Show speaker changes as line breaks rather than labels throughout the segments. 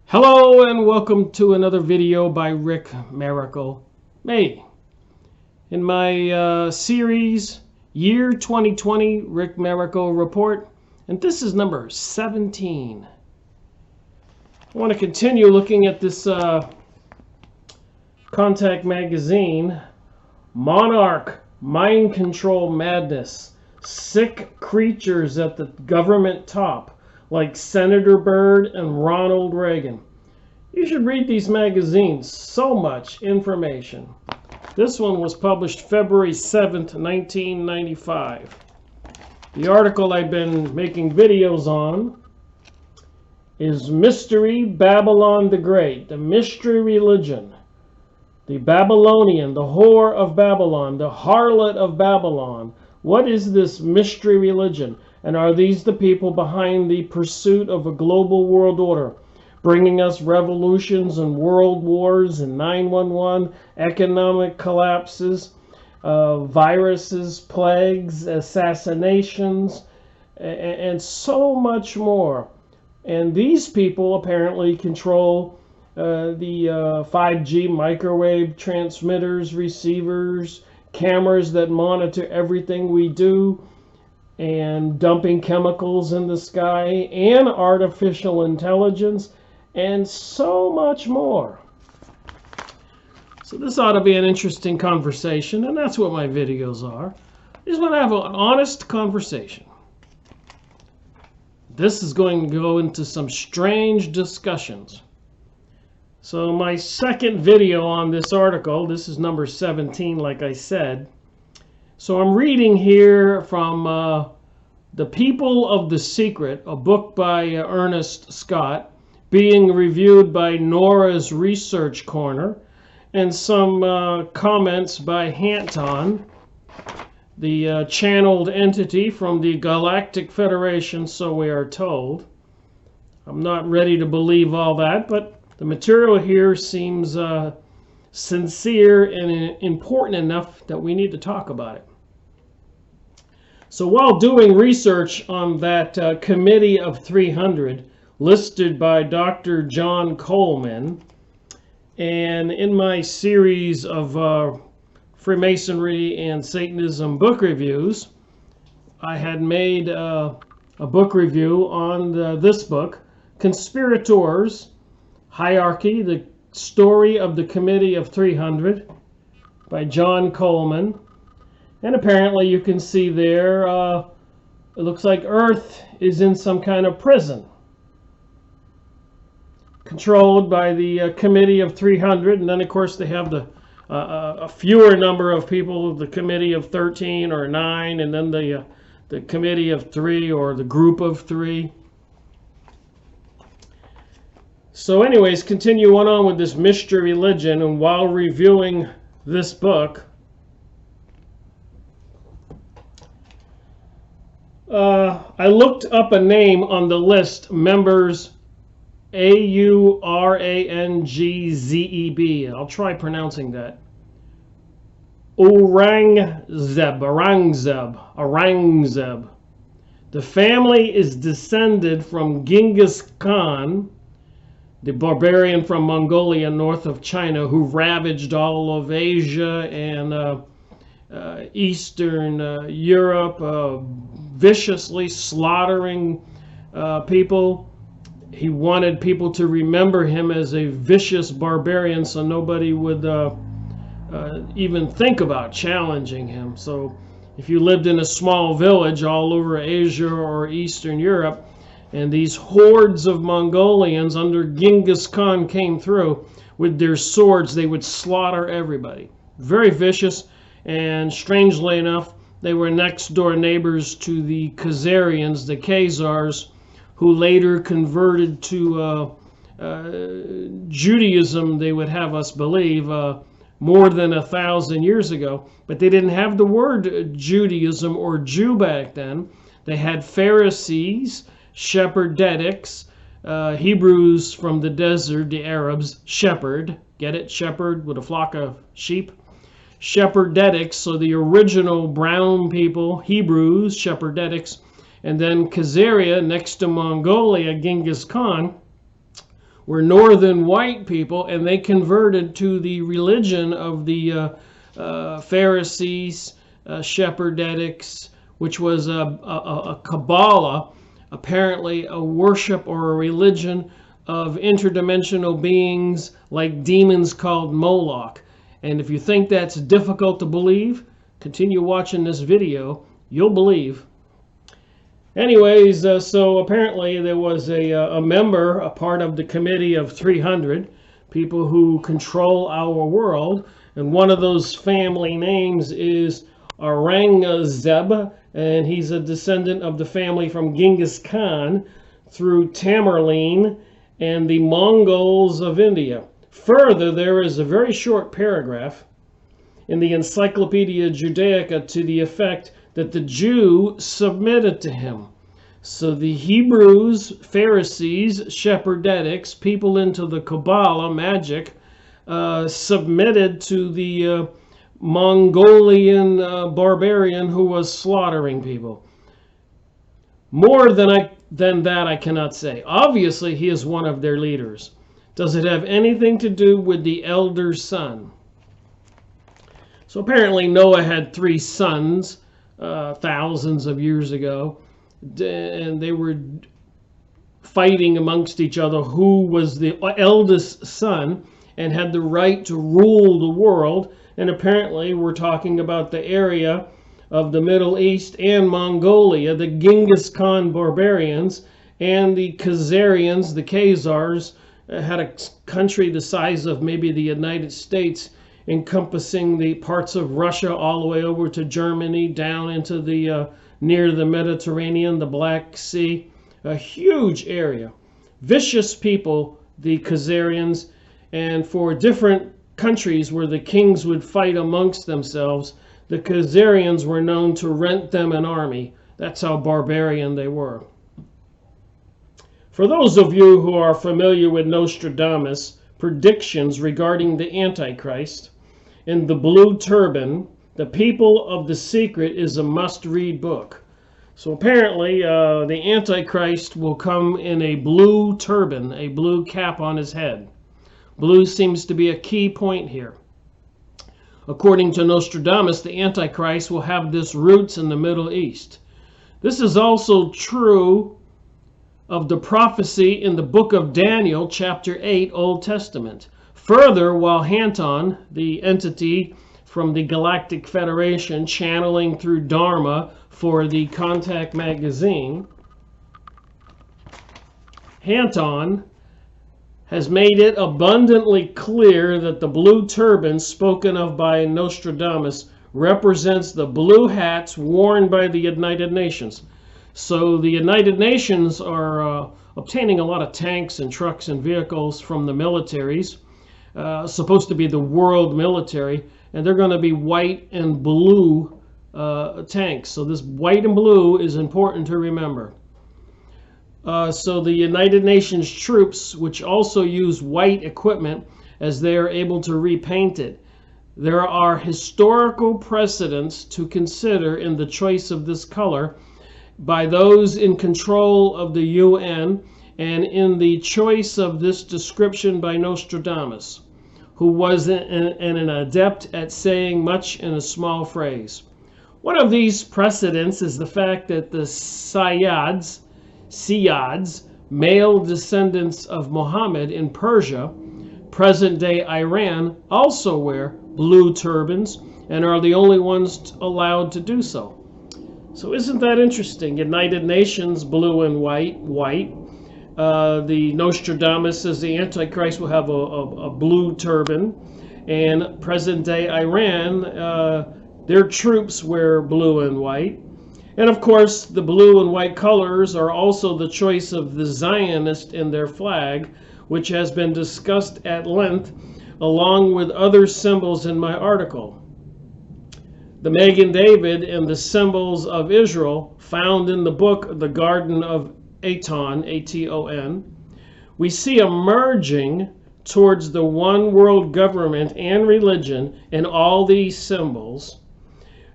Hello and welcome to another video by Rick Miracle Me. In my series Year 2020 Rick Miracle Report, and this is number 17. I want to continue looking at this Contact magazine, Monarch, Mind Control Madness, Sick Creatures at the Government Top, like Senator Byrd and Ronald Reagan. You should read these magazines. So much information. This one was published February 7th, 1995. The article I've been making videos on is Mystery Babylon the Great, the mystery religion, the Babylonian, the whore of Babylon, the harlot of Babylon. What is this mystery religion? And are these the people behind the pursuit of a global world order, bringing us revolutions and world wars and 9/11, economic collapses, viruses, plagues, assassinations, and so much more? And these people apparently control the 5G microwave transmitters, receivers, cameras that monitor everything we do, and dumping chemicals in the sky, and artificial intelligence, and so much more. So this ought to be an interesting conversation, and that's what my videos are. I just want to have an honest conversation. This is going to go into some strange discussions. So my second video on this article, this is number 17, like I said. So I'm reading here from The People of the Secret, a book by Ernest Scott, being reviewed by Nora's Research Corner, and some comments by Hanton, the channeled entity from the Galactic Federation, so we are told. I'm not ready to believe all that, but the material here seems sincere and important enough that we need to talk about it. So while doing research on that Committee of 300 listed by Dr. John Coleman, and in my series of Freemasonry and Satanism book reviews, I had made a book review on this book, Conspirators, Hierarchy, the Story of the Committee of 300 by John Coleman. And apparently you can see there, it looks like Earth is in some kind of prison, controlled by the Committee of 300. And then of course they have the a fewer number of people, the Committee of 13 or 9, and then the Committee of 3 or the Group of 3. So anyways, continue on with this mystery religion, and while reviewing this book, I looked up a name on the list, members Aurangzeb. I'll try pronouncing that. Aurangzeb. The family is descended from Genghis Khan, the barbarian from Mongolia north of China, who ravaged all of Asia and Eastern Europe, viciously slaughtering people. He wanted people to remember him as a vicious barbarian, so nobody would even think about challenging him. So if you lived in a small village all over Asia or Eastern Europe, and these hordes of Mongolians under Genghis Khan came through with their swords, they would slaughter everybody. Very vicious, and strangely enough, they were next door neighbors to the Khazarians, the Khazars, who later converted to Judaism, they would have us believe, more than 1,000 years ago. But they didn't have the word Judaism or Jew back then. They had Pharisees, Shepherdetics, Hebrews from the desert, the Arabs, shepherd, get it? Shepherd with a flock of sheep. Shepherdetics, so the original brown people, Hebrews, Shepherdetics, and then Khazaria, next to Mongolia, Genghis Khan, were northern white people, and they converted to the religion of the Pharisees, Shepherdetics, which was a Kabbalah, apparently a worship or a religion of interdimensional beings like demons called Moloah. And if you think that's difficult to believe, continue watching this video. You'll believe. Anyways, so apparently there was a member, a part of the committee of 300 people who control our world. And one of those family names is Aurangzeb, and he's a descendant of the family from Genghis Khan through Tamerlane and the Mongols of India. Further, there is a very short paragraph in the Encyclopedia Judaica to the effect that the Jew submitted to him. So the Hebrews, Pharisees, Shepherdetics, people into the Kabbalah, magic, submitted to the Mongolian barbarian who was slaughtering people. More than that I cannot say. Obviously, he is one of their leaders. Does it have anything to do with the elder son? So apparently Noah had 3 sons thousands of years ago, and they were fighting amongst each other who was the eldest son and had the right to rule the world. And apparently we're talking about the area of the Middle East and Mongolia, the Genghis Khan barbarians, and the Khazarians, the Khazars, had a country the size of maybe the United States, encompassing the parts of Russia all the way over to Germany, down into the near the Mediterranean, the Black Sea, a huge area. Vicious people, the Khazarians, and for different countries where the kings would fight amongst themselves, the Khazarians were known to rent them an army. That's how barbarian they were. For those of you who are familiar with Nostradamus' predictions regarding the Antichrist, in The Blue Turban, The People of the Secret is a must-read book. So apparently the Antichrist will come in a blue turban, a blue cap on his head. Blue seems to be a key point here. According to Nostradamus, the Antichrist will have this roots in the Middle East. This is also true of the prophecy in the book of Daniel, chapter 8, Old Testament. Further, while Hanton, the entity from the Galactic Federation channeling through Dharma for the Contact magazine, Hanton has made it abundantly clear that the blue turban spoken of by Nostradamus represents the blue hats worn by the United Nations. So the United Nations are obtaining a lot of tanks and trucks and vehicles from the militaries, supposed to be the world military, and they're going to be white and blue tanks. So this white and blue is important to remember. So the United Nations troops, which also use white equipment as they are able to repaint it. There are historical precedents to consider in the choice of this color by those in control of the UN and in the choice of this description by Nostradamus, who was an adept at saying much in a small phrase. One of these precedents is the fact that the Sayyids, male descendants of Muhammad in Persia, present-day Iran, also wear blue turbans and are the only ones allowed to do so. So isn't that interesting? United Nations, blue and white. The Nostradamus says the Antichrist will have a blue turban, and present-day Iran, their troops wear blue and white. And of course, the blue and white colors are also the choice of the Zionists in their flag, which has been discussed at length, along with other symbols in my article. The Magen David and the symbols of Israel found in the book The Garden of Aton, A-T-O-N, we see a merging towards the one world government and religion in all these symbols,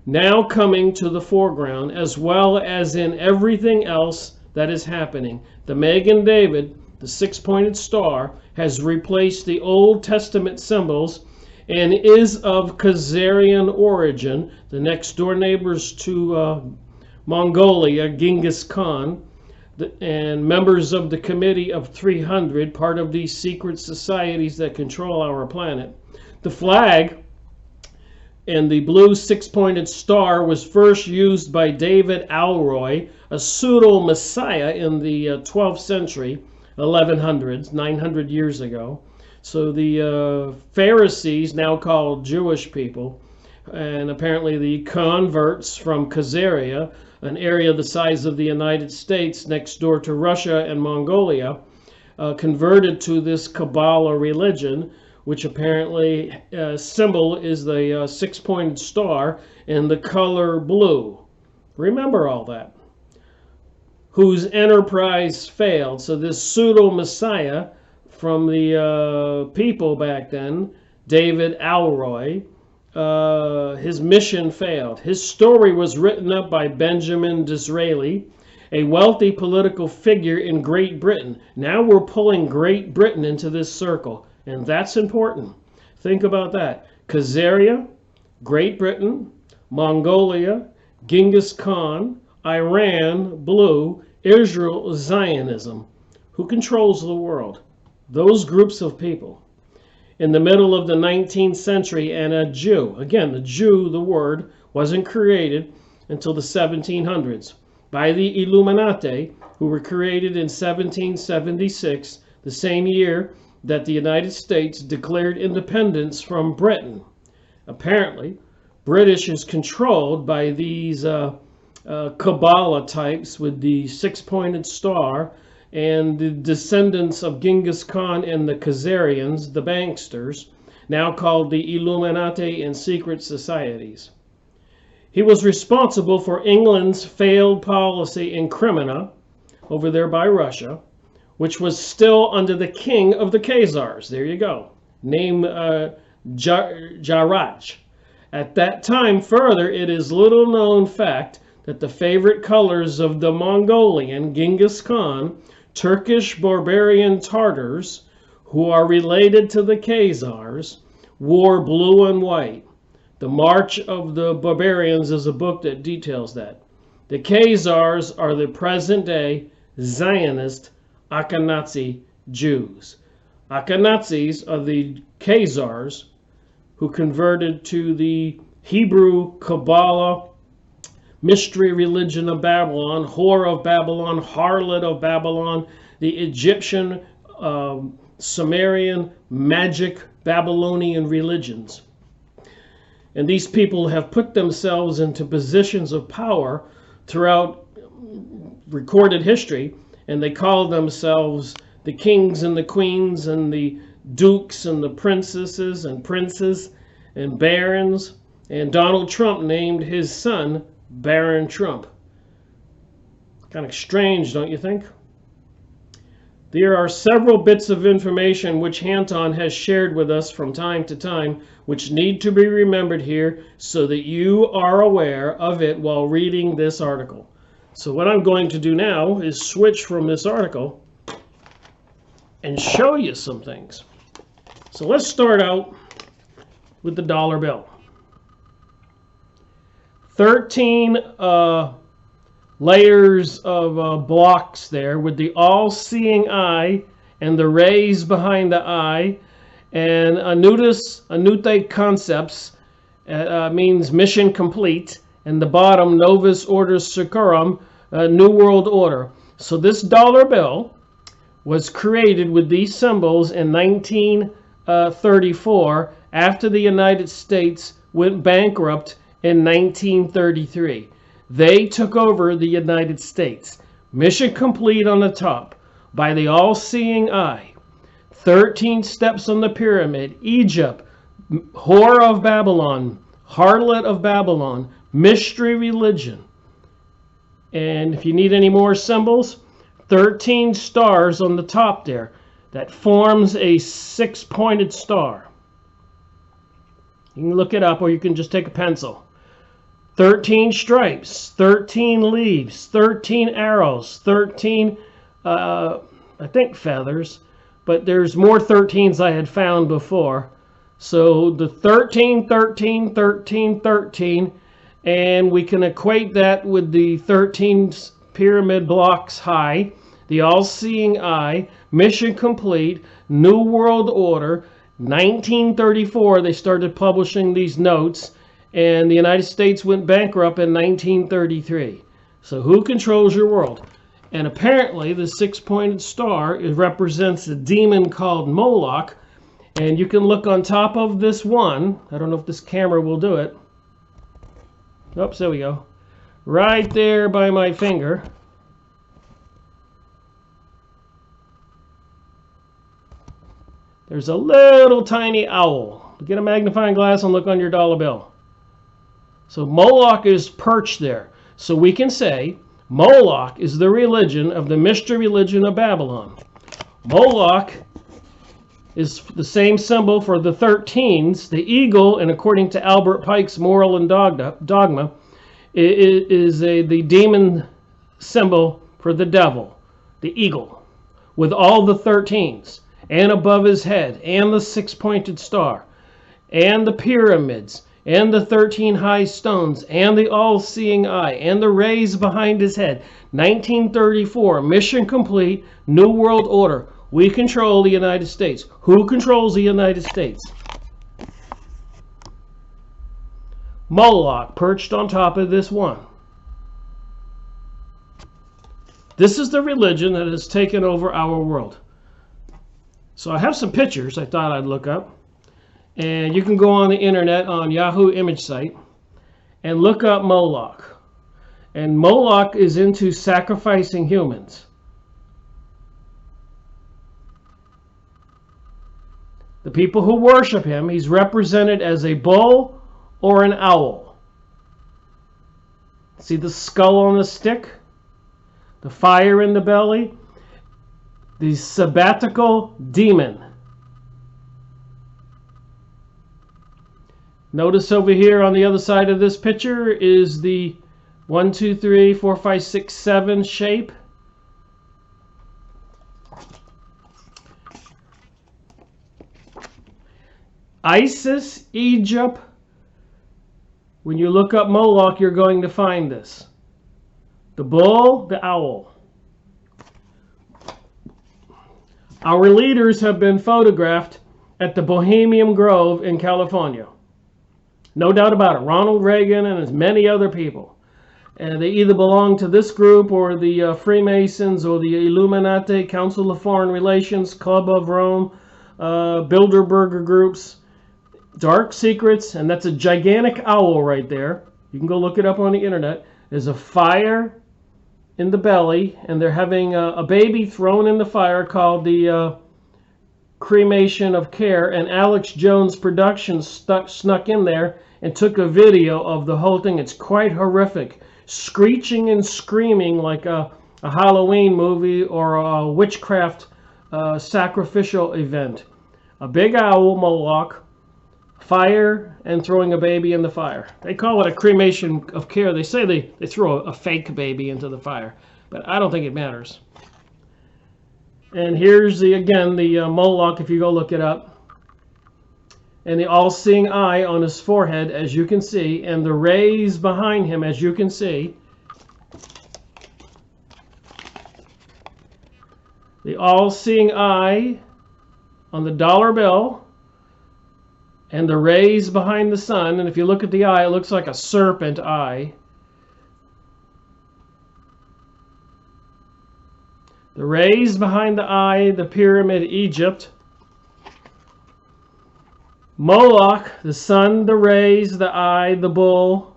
now coming to the foreground, as well as in everything else that is happening. The Magen David the six-pointed star, has replaced the Old Testament symbols and is of Khazarian origin. The next door neighbors to Mongolia, Genghis Khan, and members of the Committee of 300, part of these secret societies that control our planet. The flag and the blue six-pointed star was first used by David Alroy, a pseudo-messiah in the 12th century, 1100s, 900 years ago. So the Pharisees, now called Jewish people, and apparently the converts from Khazaria, an area the size of the United States next door to Russia and Mongolia, converted to this Kabbalah religion, which apparently symbol is the six-pointed star and the color blue. Remember all that. Whose enterprise failed. So this pseudo-messiah from the people back then, David Alroy, his mission failed. His story was written up by Benjamin Disraeli, a wealthy political figure in Great Britain. Now we're pulling Great Britain into this circle, and that's important. Think about that. Khazaria, Great Britain, Mongolia, Genghis Khan, Iran, blue, Israel, Zionism. Who controls the world? Those groups of people. In the middle of the 19th century, and a Jew, again, the Jew, the word, wasn't created until the 1700s by the Illuminati, who were created in 1776, the same year that the United States declared independence from Britain. Apparently, British is controlled by these Kabbalah types with the six-pointed star, and the descendants of Genghis Khan and the Khazarians, the banksters, now called the Illuminati and secret societies. He was responsible for England's failed policy in Crimea, over there by Russia, which was still under the king of the Khazars. There you go. Name Jaraj. At that time, further, it is little known fact that the favorite colors of the Mongolian Genghis Khan, Turkish barbarian Tartars, who are related to the Khazars, wore blue and white. The March of the Barbarians is a book that details that. The Khazars are the present-day Zionist Ashkenazi Jews. Ashkenazis are the Khazars who converted to the Hebrew Kabbalah, mystery religion of Babylon, whore of Babylon, harlot of Babylon, the Egyptian, Sumerian, magic Babylonian religions. And these people have put themselves into positions of power throughout recorded history, and they call themselves the kings and the queens and the dukes and the princesses and princes and barons. And Donald Trump named his son Baron Trump. Kind of strange, don't you think? There are several bits of information which Hanton has shared with us from time to time, which need to be remembered here so that you are aware of it while reading this article. So what I'm going to do now is switch from this article and show you some things. So let's start out with the dollar bill. 13 layers of blocks there with the all-seeing eye and the rays behind the eye, and Anute concepts means mission complete, and the bottom Novus Ordo Seclorum, New World Order. So this dollar bill was created with these symbols in 1934 after the United States went bankrupt in 1933. They took over the United States. Mission complete on the top by the all-seeing eye. 13 steps on the pyramid. Egypt, whore of Babylon, harlot of Babylon, mystery religion. And if you need any more symbols, 13 stars on the top there. That forms a six-pointed star. You can look it up, or you can just take a pencil. 13 stripes, 13 leaves, 13 arrows, 13, I I think feathers, but there's more 13s I had found before. So the 13, 13, 13, 13, and we can equate that with the 13 pyramid blocks high, the all-seeing eye, mission complete, New World Order. 1934 they started publishing these notes, and the United States went bankrupt in 1933. So who controls your world? And apparently the six-pointed star represents a demon called Moloch. And you can look on top of this one. I don't know if this camera will do it. Oops, there we go. Right there by my finger. There's a little tiny owl. Get a magnifying glass and look on your dollar bill. So Moloch is perched there. So we can say Moloch is the religion of the mystery religion of Babylon. Moloch is the same symbol for the 13s. The eagle, and according to Albert Pike's Moral and Dogma, is the demon symbol for the devil, the eagle, with all the 13s, and above his head, and the six-pointed star, and the pyramids, and the 13 high stones, and the all-seeing eye, and the rays behind his head. 1934, mission complete, New World Order. We control the United States. Who controls the United States? Moloch, perched on top of this one. This is the religion that has taken over our world. So I have some pictures I thought I'd look up. And you can go on the internet on Yahoo image site and look up Moloch. And Moloch is into sacrificing humans. The people who worship him, he's represented as a bull or an owl. See the skull on the stick? The fire in the belly? The sabbatical demon. Notice over here on the other side of this picture is the 1, 2, 3, 4, 5, 6, 7 shape. Isis, Egypt. When you look up Moloch, you're going to find this. The bull, the owl. Our leaders have been photographed at the Bohemian Grove in California. No doubt about it. Ronald Reagan and as many other people. And they either belong to this group or the Freemasons or the Illuminati, Council of Foreign Relations, Club of Rome, Bilderberger groups. Dark secrets, and that's a gigantic owl right there. You can go look it up on the internet. There's a fire in the belly, and they're having a baby thrown in the fire called the cremation of care. And Alex Jones Productions snuck in there and took a video of the whole thing. It's quite horrific. Screeching and screaming like a Halloween movie or a witchcraft sacrificial event. A big owl, Moloch, fire, and throwing a baby in the fire. They call it a cremation of care. They say they throw a fake baby into the fire, but I don't think it matters. And here's again the Moloch, if you go look it up. And the all-seeing eye on his forehead, as you can see, and the rays behind him, as you can see. The all-seeing eye on the dollar bill, and the rays behind the sun. And if you look at the eye, it looks like a serpent eye. The rays behind the eye, the pyramid, Egypt. Moloch, the sun, the rays, the eye, the bull.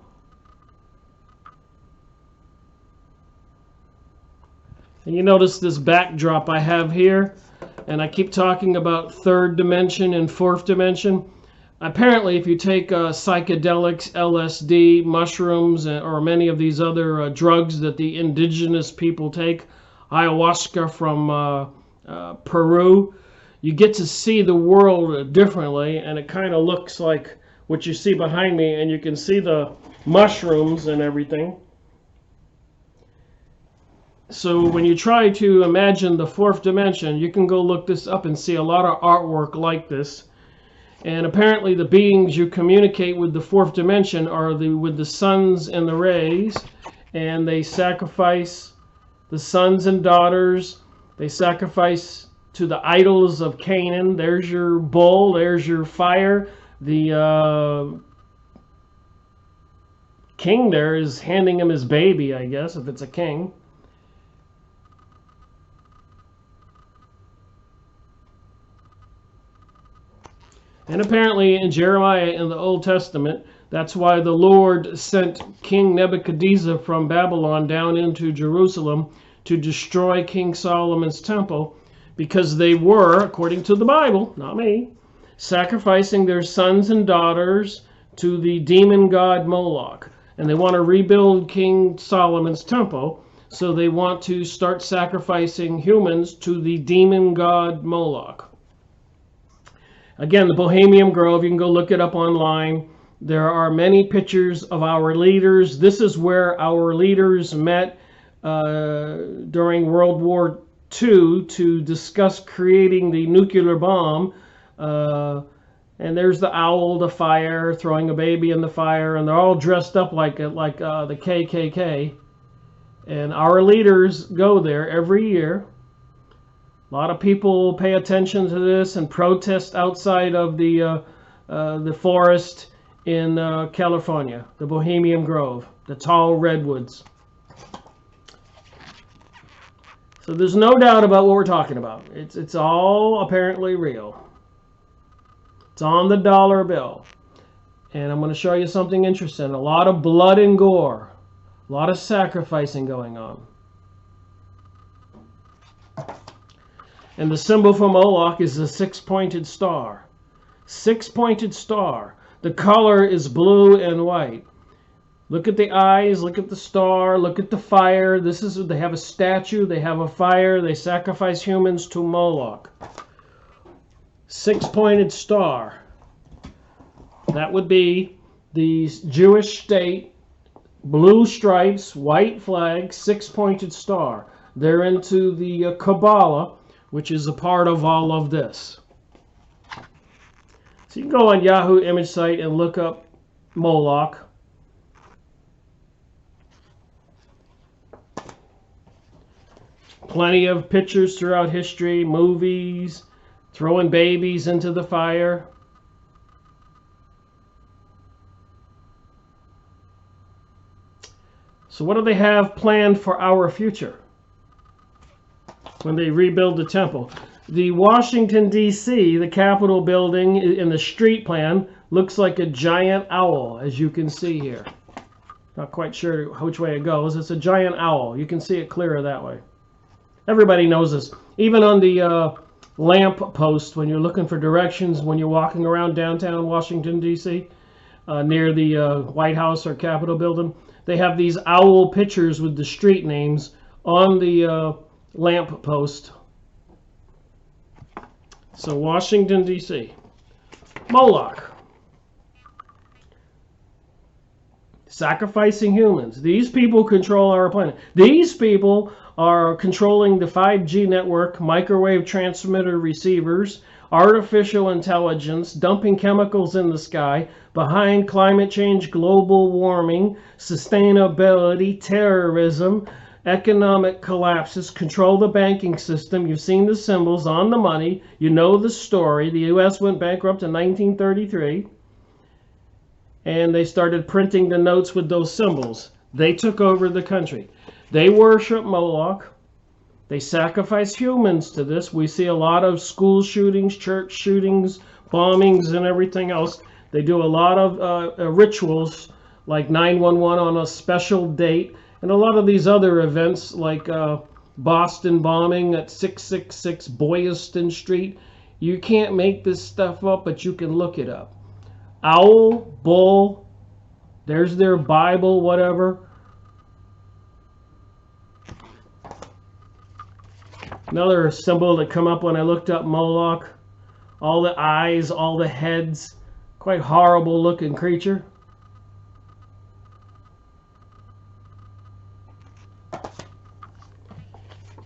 And you notice this backdrop I have here. And I keep talking about third dimension and fourth dimension. Apparently, if you take psychedelics, LSD, mushrooms, or many of these other drugs that the indigenous people take, ayahuasca from Peru, you get to see the world differently, and it kind of looks like what you see behind me, and you can see the mushrooms and everything. So when you try to imagine the fourth dimension, you can go look this up and see a lot of artwork like this. And apparently the beings you communicate with the fourth dimension are with the suns and the rays, and they sacrifice the sons and daughters. They sacrifice to the idols of Canaan. There's your bull, there's your fire. The king there is handing him his baby, I guess, if it's a king. And apparently in Jeremiah in the Old Testament, that's why the Lord sent King Nebuchadnezzar from Babylon down into Jerusalem to destroy King Solomon's temple, because they were, according to the Bible, not me, sacrificing their sons and daughters to the demon god Moloch. And they want to rebuild King Solomon's temple, so they want to start sacrificing humans to the demon god Moloch. Again, the Bohemian Grove, you can go look it up online. There are many pictures of our leaders. This is where our leaders met during World War II to discuss creating the nuclear bomb. And there's the owl, the fire, throwing a baby in the fire, and they're all dressed up like the KKK. And our leaders go there every year. A lot of people pay attention to this and protest outside of the forest in California, the Bohemian Grove, the tall redwoods. So there's no doubt about what we're talking about. It's all apparently real. It's on the dollar bill. And I'm going to show you something interesting. A lot of blood and gore. A lot of sacrificing going on. And the symbol for Moloch is a six-pointed star. Six-pointed star. The color is blue and white. Look at the eyes, look at the star, look at the fire. They have a statue, they have a fire, they sacrifice humans to Moloch. Six-pointed star. That would be the Jewish state, blue stripes, white flag, six-pointed star. They're into the Kabbalah, which is a part of all of this. So you can go on Yahoo image site and look up Moloch. Plenty of pictures throughout history, movies, throwing babies into the fire. So what do they have planned for our future when they rebuild the temple? The Washington, D.C., the Capitol building in the street plan looks like a giant owl, as you can see here. Not quite sure which way it goes. It's a giant owl. You can see it clearer that way. Everybody knows this. Even on the lamp post, when you're looking for directions, when you're walking around downtown Washington, D.C., near the White House or Capitol building, they have these owl pictures with the street names on the lamp post. So Washington, D.C. Moloch. Sacrificing humans. These people control our planet. These people are controlling the 5G network, microwave transmitter receivers, artificial intelligence, dumping chemicals in the sky, behind climate change, global warming, sustainability, terrorism, economic collapses, control the banking system. You've seen the symbols on the money. You know the story. The U.S. went bankrupt in 1933, and they started printing the notes with those symbols. They took over the country. They worship Moloch. They sacrifice humans to this. We see a lot of school shootings, church shootings, bombings, and everything else. They do a lot of rituals like 911 on a special date, and a lot of these other events like Boston bombing at 666 Boylston Street. You can't make this stuff up, but you can look it up. Owl, bull, there's their Bible, whatever. Another symbol that come up when I looked up Moloch. All the eyes, all the heads. Quite horrible looking creature.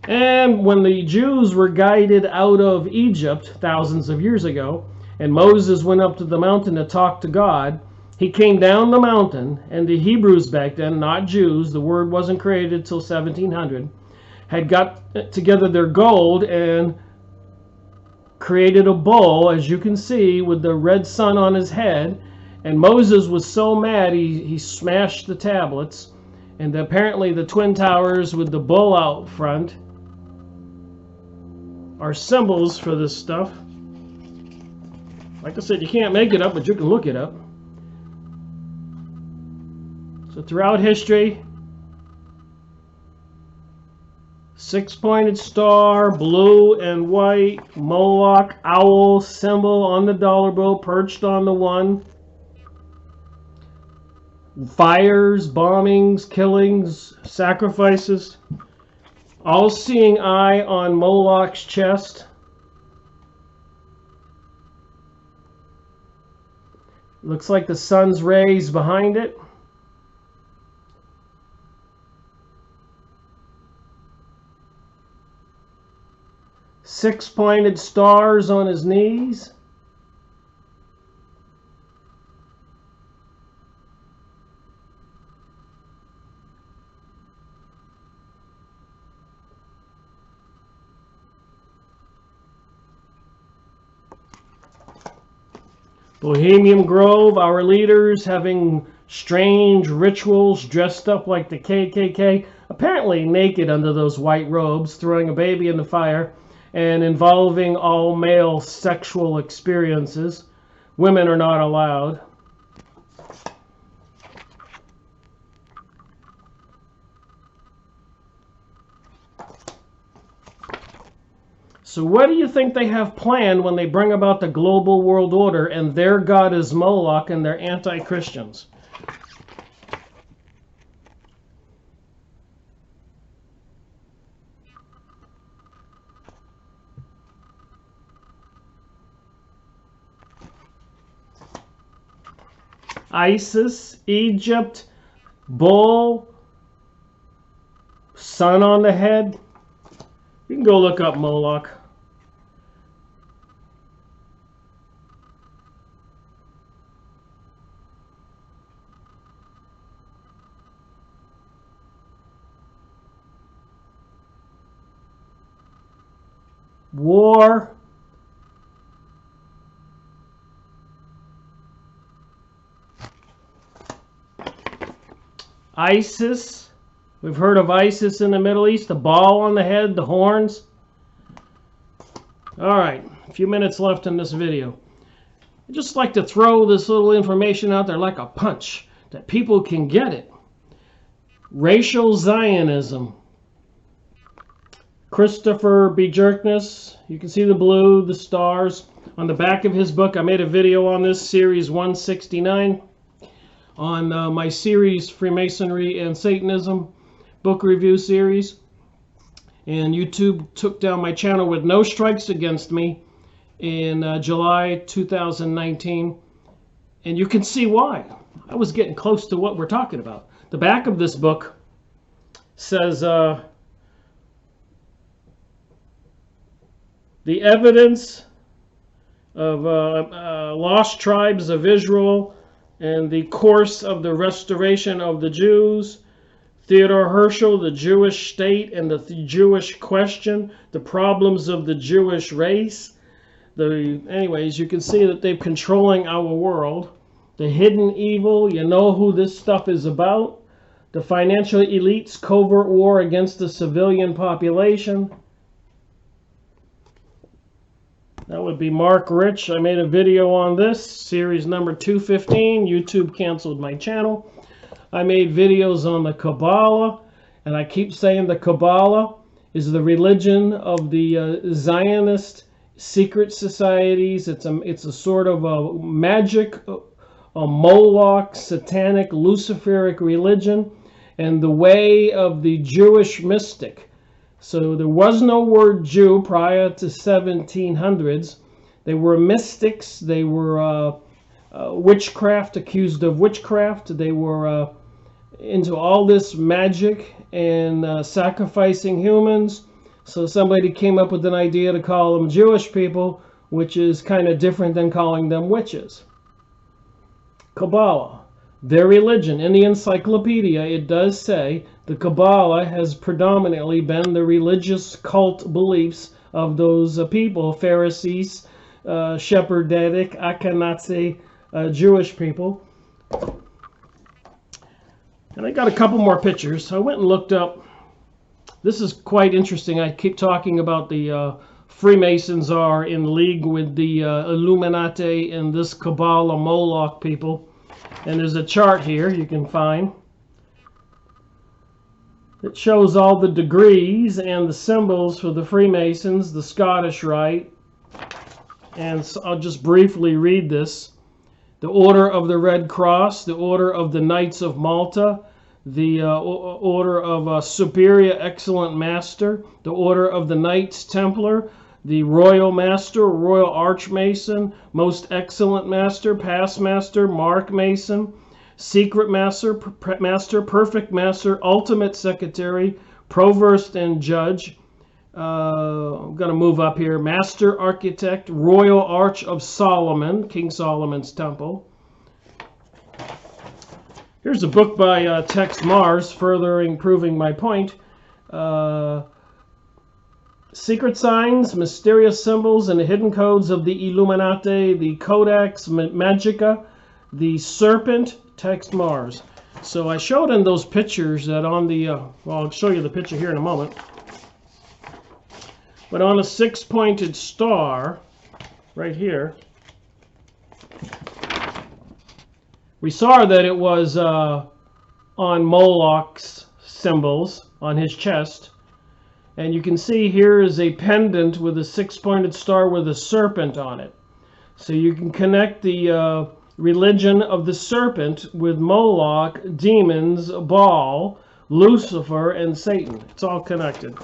And when the Jews were guided out of Egypt thousands of years ago, and Moses went up to the mountain to talk to God, he came down the mountain, and the Hebrews back then, not Jews, the word wasn't created till 1700, had got together their gold and created a bull, as you can see, with the red sun on his head. And Moses was so mad he smashed the tablets. And apparently the Twin Towers with the bull out front are symbols for this stuff. Like I said, you can't make it up, but you can look it up. So throughout history, six-pointed star, blue and white, Moloch, owl symbol on the dollar bill, perched on the one. Fires, bombings, killings, sacrifices. All-seeing eye on Moloch's chest. Looks like the sun's rays behind it. Six-pointed stars on his knees. Bohemian Grove, our leaders having strange rituals, dressed up like the KKK, apparently naked under those white robes, throwing a baby in the fire, and involving all male sexual experiences. Women are not allowed. So what do you think they have planned when they bring about the global world order and their god is Moloch and they're anti-Christians? ISIS, Egypt, bull, sun on the head. You can go look up Moloch. War. ISIS. We've heard of ISIS in the Middle East. The ball on the head, the horns. All right, a few minutes left in this video. I'd just like to throw this little information out there like a punch, that people can get it. Racial Zionism. Christopher B. Jerkness, you can see the blue, the stars. On the back of his book, I made a video on this, series 169, on my series Freemasonry and Satanism book review series. And YouTube took down my channel with no strikes against me in July 2019. And you can see why. I was getting close to what we're talking about. The back of this book says, the evidence of lost tribes of Israel and the course of the restoration of the Jews, Theodore Herschel, the Jewish state and the Jewish question, the problems of the Jewish race. Anyways, you can see that they're controlling our world. The hidden evil, you know who this stuff is about. The financial elites' covert war against the civilian population. That would be Mark Rich. I made a video on this, series number 215. YouTube canceled my channel. I made videos on the Kabbalah, and I keep saying the Kabbalah is the religion of the Zionist secret societies. It's a sort of a magic, a Moloch, satanic, Luciferic religion, and the way of the Jewish mystic. So there was no word Jew prior to 1700s. They were mystics. They were witchcraft, accused of witchcraft. They were into all this magic and sacrificing humans, So somebody came up with an idea to call them Jewish people, which is kind of different than calling them witches. Kabbalah, their religion. In the encyclopedia, it does say the Kabbalah has predominantly been the religious cult beliefs of those people, Pharisees, Shepherditic, Ashkenazi, Jewish people. And I got a couple more pictures. So I went and looked up. This is quite interesting. I keep talking about the Freemasons are in league with the Illuminati and this Kabbalah Moloch people. And there's a chart here you can find. It shows all the degrees and the symbols for the Freemasons, the Scottish Rite. And so I'll just briefly read this. The Order of the Red Cross, the Order of the Knights of Malta, the Order of Superior Excellent Master, the Order of the Knights Templar, the Royal Master, Royal Archmason, Most Excellent Master, Past Master, Mark Mason, Secret Master, Perfect Master, Ultimate Secretary, Provost and Judge. I'm going to move up here. Master Architect, Royal Arch of Solomon, King Solomon's Temple. Here's a book by Tex Mars, furthering proving my point. Secret Signs, Mysterious Symbols, and the Hidden Codes of the Illuminati, the Codex Magica, the Serpent, Tex Mars. So I showed in those pictures that on the, well, I'll show you the picture here in a moment. But on a six-pointed star, right here, we saw that it was on Moloch's symbols on his chest. And you can see here is a pendant with a six-pointed star with a serpent on it. So you can connect the religion of the serpent with Moloch, demons, Baal, Lucifer, and Satan. It's all connected.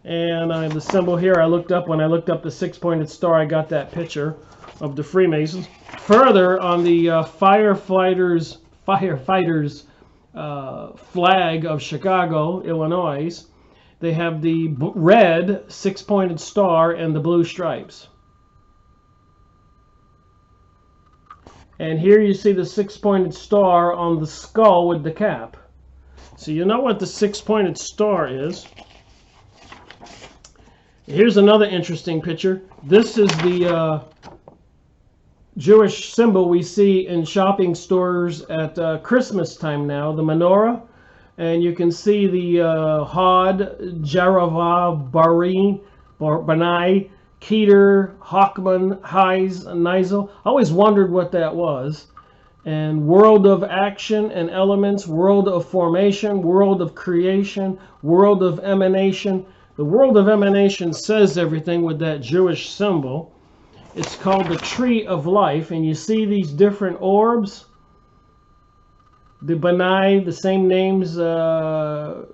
And I have the symbol here. I looked up, when I looked up the six-pointed star, I got that picture of the Freemasons. Further, on the firefighters flag of Chicago, Illinois, they have the red six-pointed star and the blue stripes. And here you see the six-pointed star on the skull with the cap. So you know what the six-pointed star is. Here's another interesting picture. This is the Jewish symbol we see in shopping stores at Christmas time now, the menorah. And you can see the Hod, Jeravah, Banai, Keter, Hawkman, Heiz, and Nizel. I always wondered what that was. And world of action and elements, world of formation, world of creation, world of emanation. The world of emanation says everything with that Jewish symbol. It's called the Tree of Life, and you see these different orbs. The Banai, the same names, Chordo,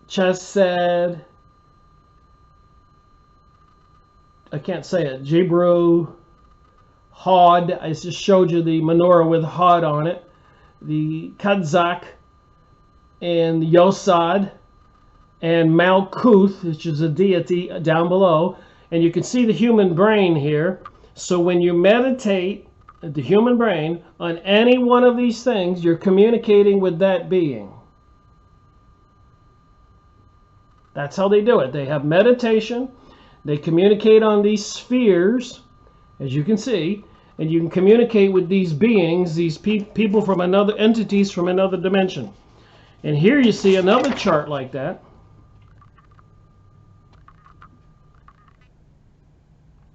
Chesed, I can't say it, Jibru, Hod, I just showed you the menorah with Hod on it, the Kadzak, and Yosad, and Malkuth, which is a deity down below. And you can see the human brain here. So when you meditate the human brain on any one of these things, you're communicating with that being. That's how they do it. They have meditation. They communicate on these spheres, as you can see, and you can communicate with these beings, these people from another, entities from another dimension. And here you see another chart like that.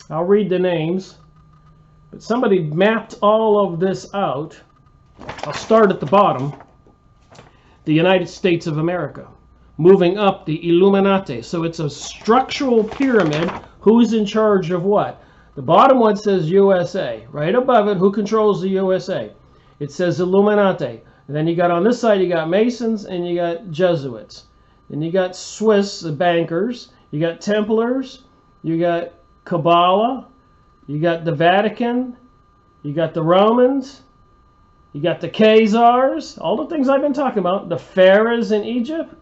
I'll read the names. But somebody mapped all of this out. I'll start at the bottom. The United States of America. Moving up, the Illuminati. So it's a structural pyramid. Who's in charge of what? The bottom one says USA. Right above it, who controls the USA? It says Illuminati. And then you got on this side, you got Masons and you got Jesuits. Then you got Swiss, the bankers. You got Templars. You got Kabbalah. You got the Vatican. You got the Romans. You got the Khazars, all the things I've been talking about, the pharaohs in Egypt,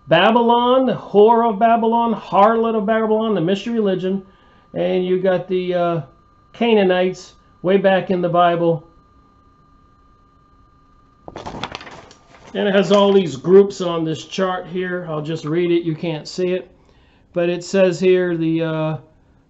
Babylon, the whore of Babylon, harlot of Babylon, the mystery religion, and you got the Canaanites way back in the Bible. And it has all these groups on this chart here. I'll just read it. You can't see it. But it says here the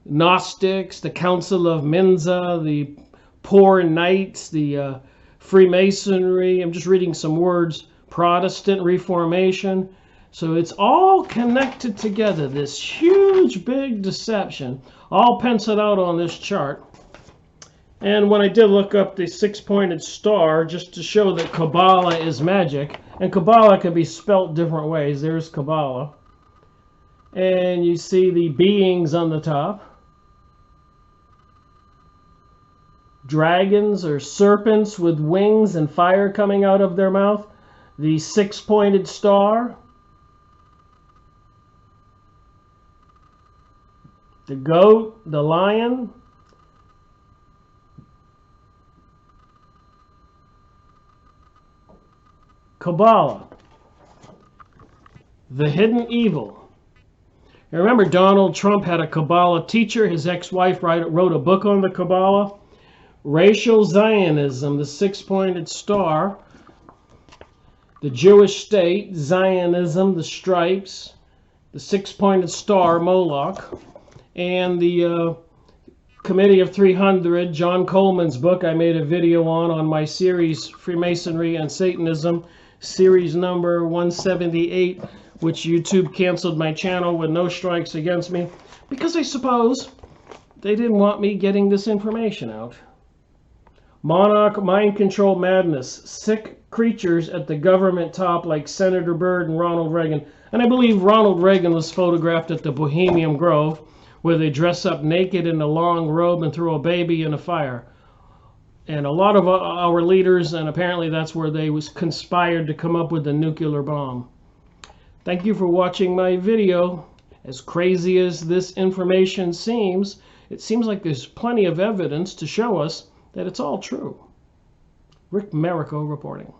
Gnostics, the Council of Menza, the Poor Knights, the Freemasonry. I'm just reading some words. Protestant Reformation. So it's all connected together. This huge, big deception. All penciled out on this chart. And when I did look up the six-pointed star, just to show that Kabbalah is magic, and Kabbalah can be spelt different ways. There's Kabbalah. And you see the beings on the top. Dragons or serpents with wings and fire coming out of their mouth. The six-pointed star. The goat, the lion. Kabbalah, the hidden evil. And remember, Donald Trump had a Kabbalah teacher. His ex-wife wrote a book on the Kabbalah. Racial Zionism, the six-pointed star. The Jewish state, Zionism, the stripes. The six-pointed star, Moloch. And the Committee of 300, John Coleman's book. I made a video on my series, Freemasonry and Satanism. Series number 178, which YouTube canceled my channel with no strikes against me because I suppose they didn't want me getting this information out. Monarch, mind control madness, sick creatures at the government top like Senator Byrd and Ronald Reagan. And I believe Ronald Reagan was photographed at the Bohemian Grove where they dress up naked in a long robe and throw a baby in a fire. And a lot of our leaders, and apparently that's where they was conspired to come up with the nuclear bomb. Thank you for watching my video. As crazy as this information seems, it seems like there's plenty of evidence to show us that it's all true. Rick Marico reporting.